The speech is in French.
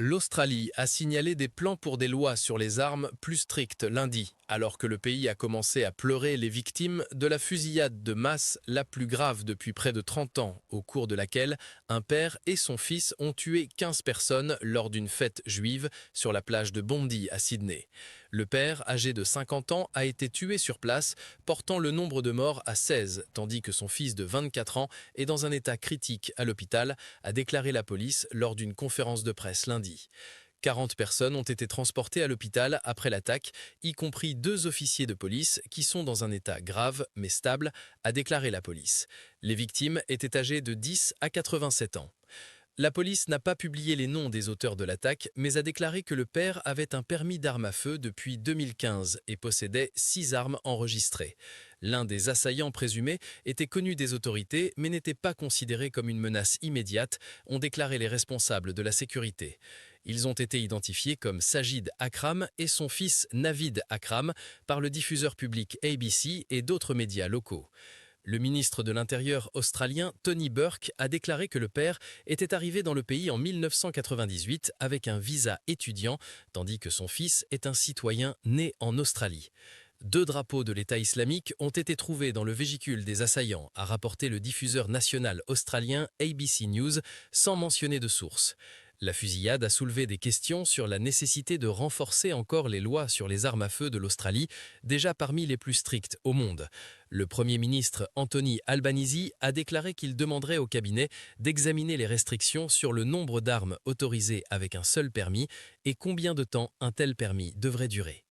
L'Australie a signalé des plans pour des lois sur les armes plus strictes lundi, alors que le pays a commencé à pleurer les victimes de la fusillade de masse la plus grave depuis près de 30 ans, au cours de laquelle un père et son fils ont tué 15 personnes lors d'une fête juive sur la plage de Bondi à Sydney. Le père, âgé de 50 ans, a été tué sur place, portant le nombre de morts à 16, tandis que son fils de 24 ans est dans un état critique à l'hôpital, a déclaré la police lors d'une conférence de presse lundi. 40 personnes ont été transportées à l'hôpital après l'attaque, y compris 2 officiers de police qui sont dans un état grave mais stable, a déclaré la police. Les victimes étaient âgées de 10 à 87 ans. La police n'a pas publié les noms des auteurs de l'attaque, mais a déclaré que le père avait un permis d'arme à feu depuis 2015 et possédait 6 armes enregistrées. L'un des assaillants présumés était connu des autorités, mais n'était pas considéré comme une menace immédiate, ont déclaré les responsables de la sécurité. Ils ont été identifiés comme Sajid Akram et son fils Navid Akram par le diffuseur public ABC et d'autres médias locaux. Le ministre de l'Intérieur australien Tony Burke a déclaré que le père était arrivé dans le pays en 1998 avec un visa étudiant, tandis que son fils est un citoyen né en Australie. 2 drapeaux de l'État islamique ont été trouvés dans le véhicule des assaillants, a rapporté le diffuseur national australien ABC News, sans mentionner de source. La fusillade a soulevé des questions sur la nécessité de renforcer encore les lois sur les armes à feu de l'Australie, déjà parmi les plus strictes au monde. Le Premier ministre Anthony Albanese a déclaré qu'il demanderait au cabinet d'examiner les restrictions sur le nombre d'armes autorisées avec un seul permis et combien de temps un tel permis devrait durer.